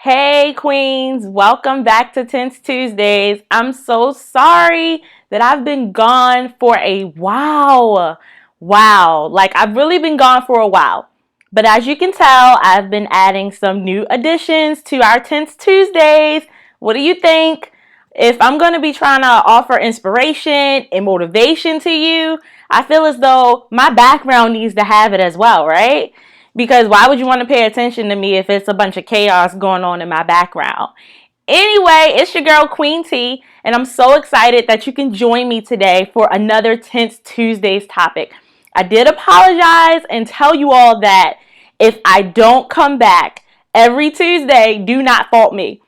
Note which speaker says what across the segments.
Speaker 1: Hey Queens, welcome back to Tense Tuesdays. I'm so sorry that I've been gone for a while. Like I've really been gone for a while. But as you can tell, I've been adding some new additions to our Tense Tuesdays. What do you think? If I'm going to be trying to offer inspiration and motivation to you, I feel as though my background needs to have it as well, right? Because why would you want to pay attention to me if it's a bunch of chaos going on in my background? Anyway, it's your girl Queen T, and I'm so excited that you can join me today for another Tense Tuesdays topic. I did apologize and tell you all that if I don't come back every Tuesday, do not fault me.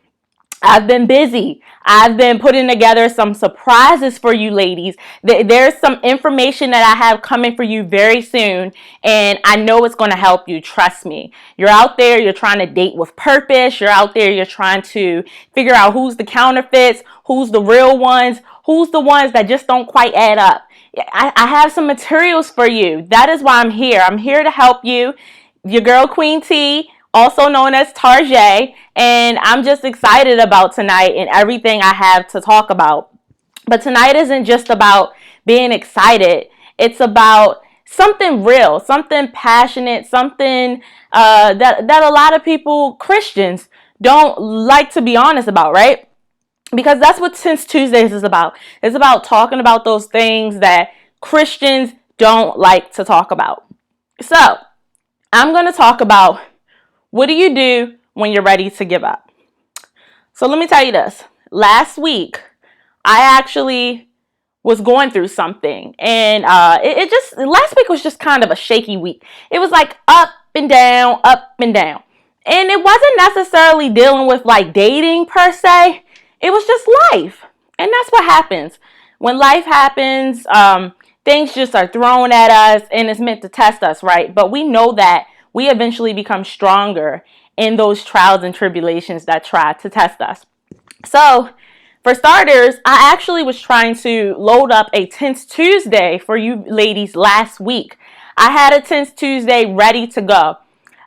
Speaker 1: I've been busy. I've been putting together some surprises for you ladies. There's some information that I have coming for you very soon, and I know it's going to help you. Trust me. You're out there, you're trying to date with purpose. You're out there, you're trying to figure out who's the counterfeits, who's the real ones, who's the ones that just don't quite add up. I have some materials for you. That is why I'm here. I'm here to help you. Your girl Queen T, also known as Tarjay, and I'm just excited about tonight and everything I have to talk about. But tonight isn't just about being excited. It's about something real, something passionate, something that a lot of people, Christians, don't like to be honest about, right? Because that's what Tense Tuesdays is about. It's about talking about those things that Christians don't like to talk about. So, I'm going to talk about what do you do when you're ready to give up? So let me tell you this. Last week, I actually was going through something, and last week was just kind of a shaky week. It was like up and down, up and down. And it wasn't necessarily dealing with like dating per se. It was just life. And that's what happens. When life happens, things just are thrown at us, and it's meant to test us, right? But we know that we eventually become stronger in those trials and tribulations that try to test us. So, for starters, I actually was trying to load up a Tense Tuesday for you ladies last week. I had a Tense Tuesday ready to go.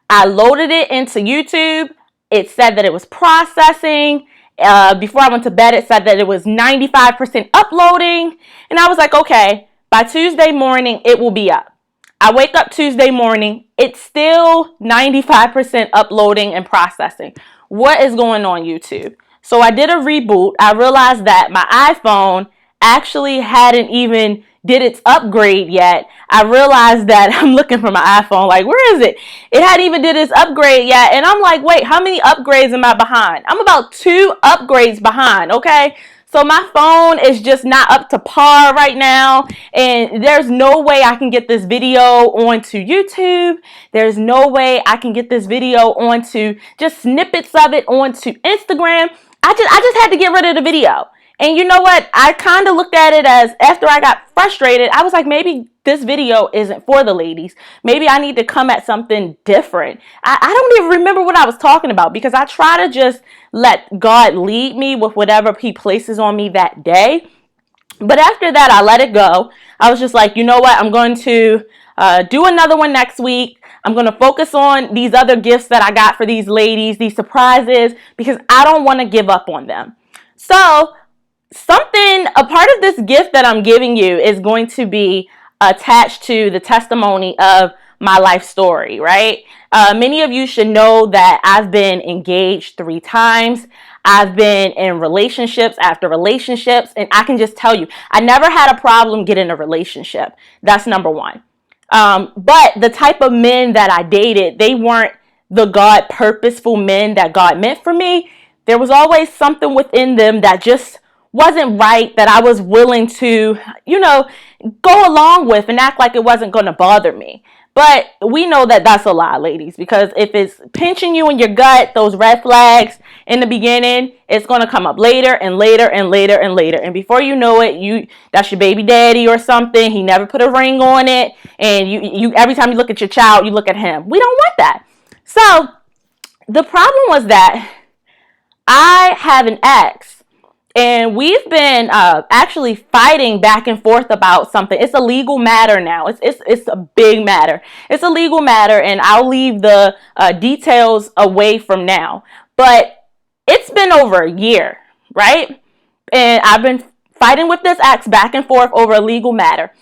Speaker 1: I loaded it into YouTube. It said that it was processing. Before I went to bed, it said that it was 95% uploading. And I was like, okay, by Tuesday morning, it will be up. I wake up Tuesday morning, it's still 95% uploading and processing. What is going on, YouTube? So I did a reboot. I realized that my iPhone actually hadn't even did its upgrade yet. I realized that I'm looking for my iPhone, like, where is it? It hadn't even did its upgrade yet. And I'm like, wait, how many upgrades am I behind? I'm about 2 upgrades behind, okay? So my phone is just not up to par right now, and there's no way I can get this video onto YouTube. There's no way I can get this video onto just snippets of it onto Instagram. I just had to get rid of the video. And you know what? I kind of looked at it as after I got frustrated, I was like, maybe this video isn't for the ladies. Maybe I need to come at something different. I don't even remember what I was talking about because I try to just let God lead me with whatever he places on me that day. But after that, I let it go. I was just like, you know what? I'm going to do another one next week. I'm going to focus on these other gifts that I got for these ladies, these surprises, because I don't want to give up on them. So a part of this gift that I'm giving you is going to be attached to the testimony of my life story, right? Many of you should know that I've been engaged 3 times. I've been in relationships after relationships, and I can just tell you, I never had a problem getting a relationship. That's number one. But the type of men that I dated, they weren't the God purposeful men that God meant for me. There was always something within them that just wasn't right, that I was willing to, go along with and act like it wasn't going to bother me. But we know that that's a lie, ladies, because if it's pinching you in your gut, those red flags in the beginning, it's going to come up later and later and later and later. And before you know it, that's your baby daddy or something. He never put a ring on it. And you every time you look at your child, you look at him. We don't want that. So the problem was that I have an ex. And we've been actually fighting back and forth about something. It's a legal matter now. It's a big matter. It's a legal matter, and I'll leave the details away from now. But It's been over a year, right? And I've been fighting with this ex back and forth over a legal matter.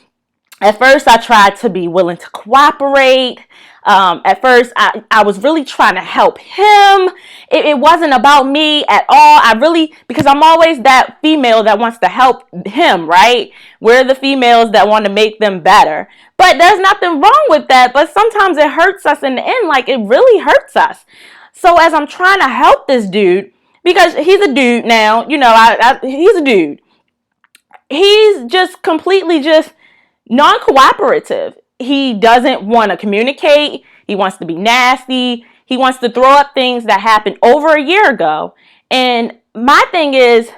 Speaker 1: At first, I tried to be willing to cooperate. At first, I was really trying to help him. It wasn't about me at all. Because I'm always that female that wants to help him, right? We're the females that want to make them better. But there's nothing wrong with that. But sometimes it hurts us in the end. Like, it really hurts us. So as I'm trying to help this dude, because he's a dude now, he's a dude. He's just completely just non-cooperative. He doesn't want to communicate. He wants to be nasty. He wants to throw up things that happened over a year ago. And my thing is,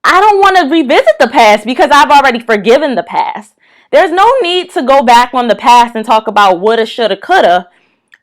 Speaker 1: I don't want to revisit the past because I've already forgiven the past. There's no need to go back on the past and talk about woulda, shoulda, coulda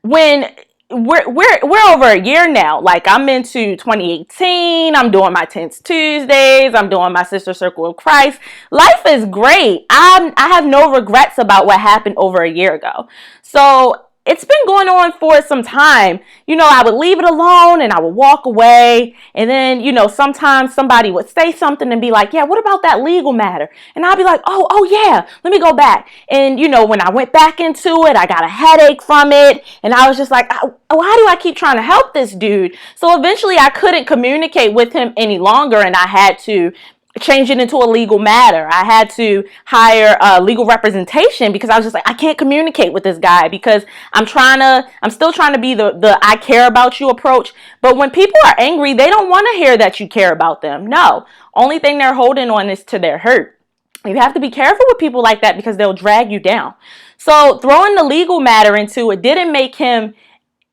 Speaker 1: when we're over a year now. Like, I'm into 2018. I'm doing my Tense Tuesdays. I'm doing my Sister Circle of Christ. Life is great. I have no regrets about what happened over a year ago. So it's been going on for some time. I would leave it alone and I would walk away. And then, sometimes somebody would say something and be like, yeah, what about that legal matter? And I'd be like, oh yeah, let me go back. And, when I went back into it, I got a headache from it. And I was just like, why do I keep trying to help this dude? So eventually I couldn't communicate with him any longer. And I had to change it into a legal matter. I had to hire legal representation because I was just like, I can't communicate with this guy because I'm still trying to be the I care about you approach. But when people are angry, they don't want to hear that you care about them. No, only thing they're holding on is to their hurt. You have to be careful with people like that because they'll drag you down. So throwing the legal matter into it didn't make him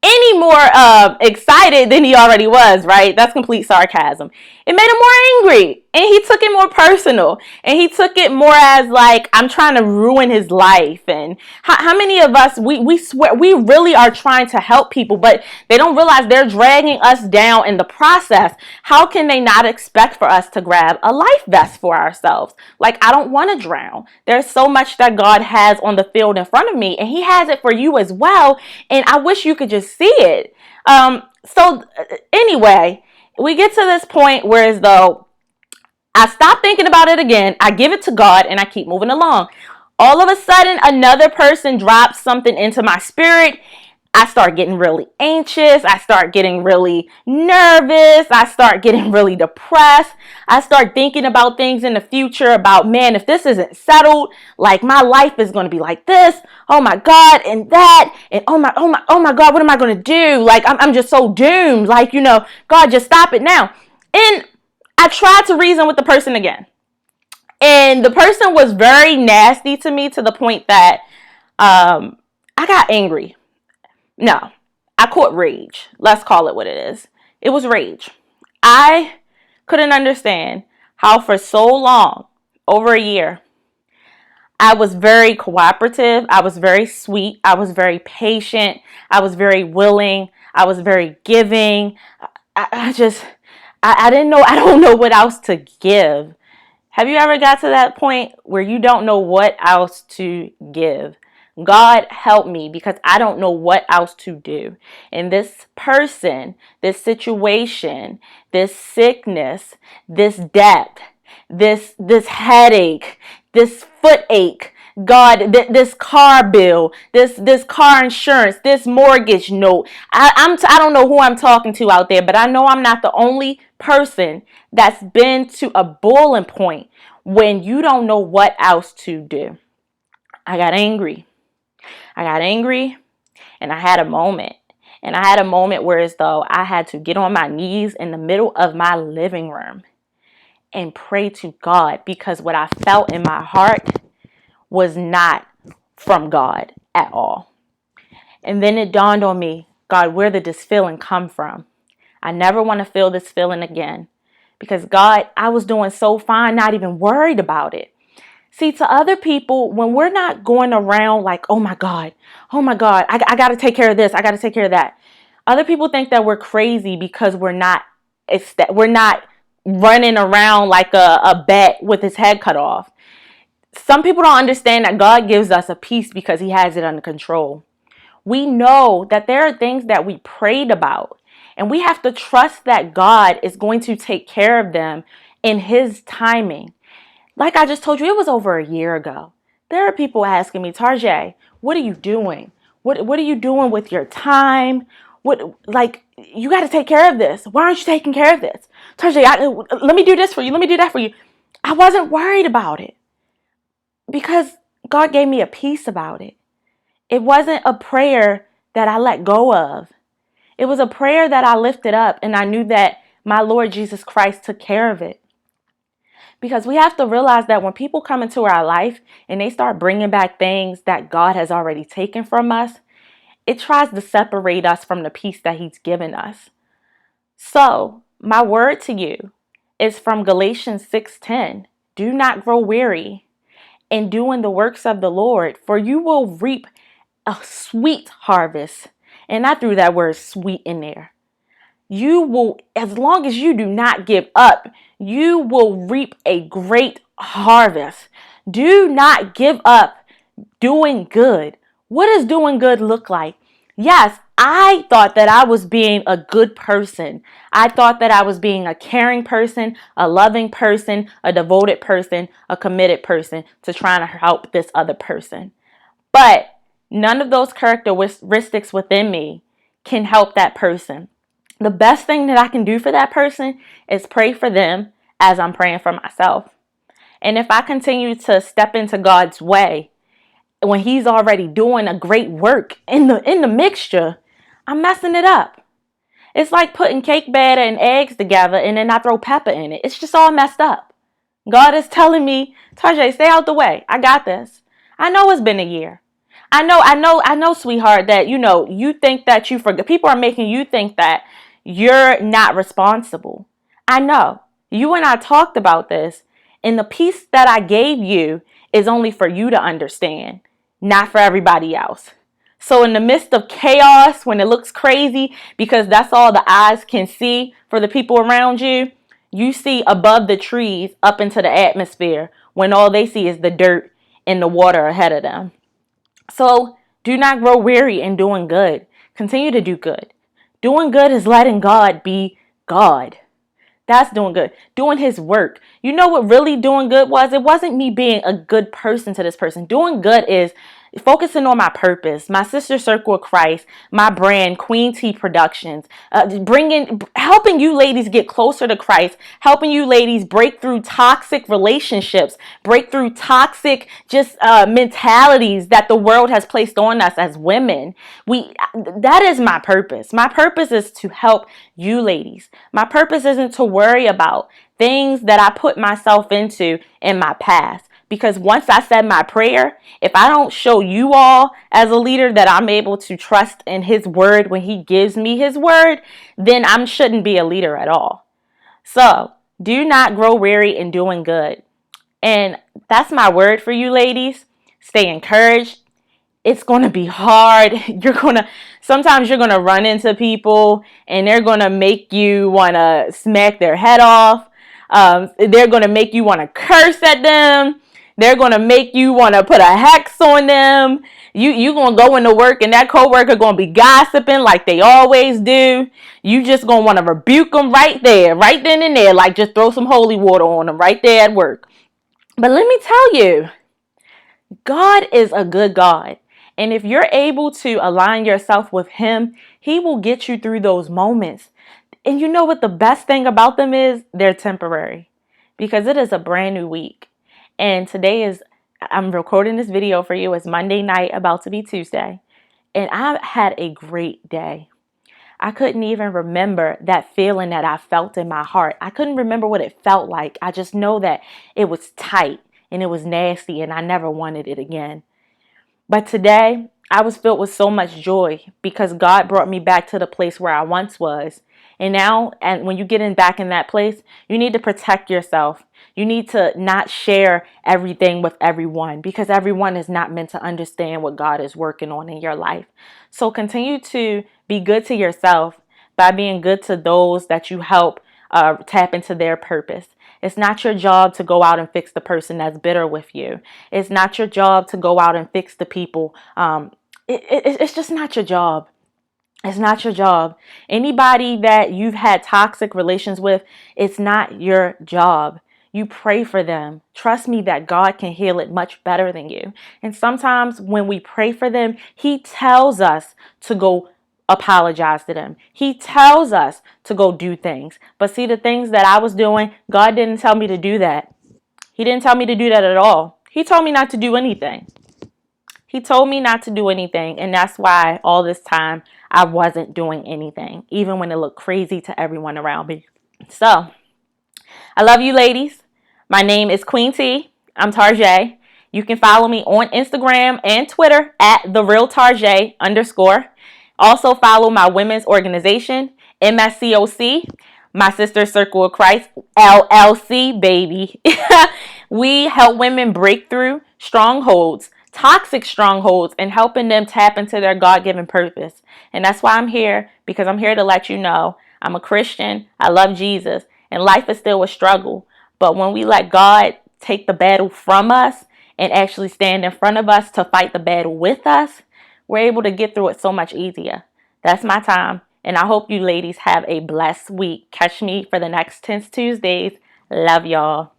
Speaker 1: any more excited than he already was, right? That's complete sarcasm. It made him more angry, and he took it more personal, and he took it more as like, I'm trying to ruin his life. And how many of us, we swear, we really are trying to help people, but they don't realize they're dragging us down in the process. How can they not expect for us to grab a life vest for ourselves? Like, I don't want to drown. There's so much that God has on the field in front of me, and he has it for you as well, and I wish you could just see it. Anyway, we get to this point where as though I stop thinking about it again, I give it to God, and I keep moving along. All of a sudden, another person drops something into my spirit. I start getting really anxious. I start getting really nervous. I start getting really depressed. I start thinking about things in the future about, man, if this isn't settled, like my life is going to be like this. Oh my God. And that, and oh my God, what am I going to do? Like, I'm just so doomed. Like, God, just stop it now. And I tried to reason with the person again. And the person was very nasty to me to the point that, I got angry. No, I caught rage. Let's call it what it is. It was rage. I couldn't understand how for so long, over a year, I was very cooperative. I was very sweet. I was very patient. I was very willing. I was very giving. I didn't know. I don't know what else to give. Have you ever got to that point where you don't know what else to give? God help me because I don't know what else to do. And this person, this situation, this sickness, this debt, this headache, this foot ache, God, this car bill, this car insurance, this mortgage note. I don't know who I'm talking to out there, but I know I'm not the only person that's been to a boiling point when you don't know what else to do. I got angry and I had a moment. And I had a moment where as though I had to get on my knees in the middle of my living room and pray to God because what I felt in my heart was not from God at all. And then it dawned on me, God, where did this feeling come from? I never want to feel this feeling again because God, I was doing so fine, not even worried about it. See, to other people, when we're not going around like, oh my God, I got to take care of this. I got to take care of that. Other people think that we're crazy because we're not running around like a bat with his head cut off. Some people don't understand that God gives us a peace because he has it under control. We know that there are things that we prayed about And we have to trust that God is going to take care of them in his timing. Like I just told you, it was over a year ago. There are people asking me, Tarjay, what are you doing? What are you doing with your time? You got to take care of this. Why aren't you taking care of this? Tarjay, let me do this for you. Let me do that for you. I wasn't worried about it because God gave me a peace about it. It wasn't a prayer that I let go of. It was a prayer that I lifted up, and I knew that my Lord Jesus Christ took care of it. Because we have to realize that when people come into our life and they start bringing back things that God has already taken from us, it tries to separate us from the peace that he's given us. So, my word to you is from Galatians 6:10. Do not grow weary in doing the works of the Lord, for you will reap a sweet harvest. And I threw that word sweet in there. You will, as long as you do not give up, you will reap a great harvest. Do not give up doing good. What does doing good look like? Yes, I thought that I was being a good person. I thought that I was being a caring person, a loving person, a devoted person, a committed person to trying to help this other person. But none of those characteristics within me can help that person. The best thing that I can do for that person is pray for them as I'm praying for myself. And if I continue to step into God's way when he's already doing a great work in the mixture, I'm messing it up. It's like putting cake batter and eggs together and then I throw pepper in it. It's just all messed up. God is telling me, Tarjay, stay out the way. I got this. I know it's been a year. I know, sweetheart, that, you think that you forget. People are making you think that you're not responsible. I know. You and I talked about this, and the peace that I gave you is only for you to understand, not for everybody else. So in the midst of chaos, when it looks crazy, because that's all the eyes can see for the people around you, you see above the trees up into the atmosphere when all they see is the dirt and the water ahead of them. So do not grow weary in doing good. Continue to do good. Doing good is letting God be God. That's doing good. Doing his work. You know what really doing good was? It wasn't me being a good person to this person. Doing good is focusing on my purpose, my sister circle of Christ, my brand, Queen T Productions, helping you ladies get closer to Christ, helping you ladies break through toxic relationships, break through toxic mentalities that the world has placed on us as women. That is my purpose. My purpose is to help you ladies. My purpose isn't to worry about things that I put myself into in my past. Because once I said my prayer, if I don't show you all as a leader that I'm able to trust in his word when he gives me his word, then I shouldn't be a leader at all. So do not grow weary in doing good. And that's my word for you ladies. Stay encouraged. It's going to be hard. Sometimes you're going to run into people and they're going to make you want to smack their head off. They're going to make you want to curse at them. They're going to make you want to put a hex on them. You're going to go into work and that coworker going to be gossiping like they always do. You just going to want to rebuke them right there, right then and there. Like just throw some holy water on them right there at work. But let me tell you, God is a good God. And if you're able to align yourself with him, he will get you through those moments. And you know what the best thing about them is? They're temporary because it is a brand new week. And I'm recording this video for you. It's Monday night, about to be Tuesday. And I had a great day. I couldn't even remember that feeling that I felt in my heart. I couldn't remember what it felt like. I just know that it was tight and it was nasty and I never wanted it again. But today, I was filled with so much joy because God brought me back to the place where I once was. And now, and when you get back in that place, you need to protect yourself. You need to not share everything with everyone because everyone is not meant to understand what God is working on in your life. So continue to be good to yourself by being good to those that you help tap into their purpose. It's not your job to go out and fix the person that's bitter with you. It's not your job to go out and fix the people. It's just not your job. It's not your job. Anybody that you've had toxic relations with, it's not your job. You pray for them. Trust me that God can heal it much better than you. And sometimes when we pray for them, He tells us to go apologize to them. He tells us to go do things. But see, the things that I was doing, God didn't tell me to do that. He didn't tell me to do that at all. He told me not to do anything. He told me not to do anything, and that's why all this time I wasn't doing anything, even when it looked crazy to everyone around me. So, I love you ladies. My name is Queen T. I'm Tarjay. You can follow me on Instagram and Twitter at @TheRealTarjay_. Also follow my women's organization, MSCOC, my sister Circle of Christ, LLC, baby. We help women break through strongholds, toxic strongholds, and helping them tap into their God-given purpose. And that's why I'm here, because I'm here to let you know I'm a Christian. I love Jesus. And life is still a struggle. But when we let God take the battle from us and actually stand in front of us to fight the battle with us, we're able to get through it so much easier. That's my time. And I hope you ladies have a blessed week. Catch me for the next Tense Tuesdays. Love y'all.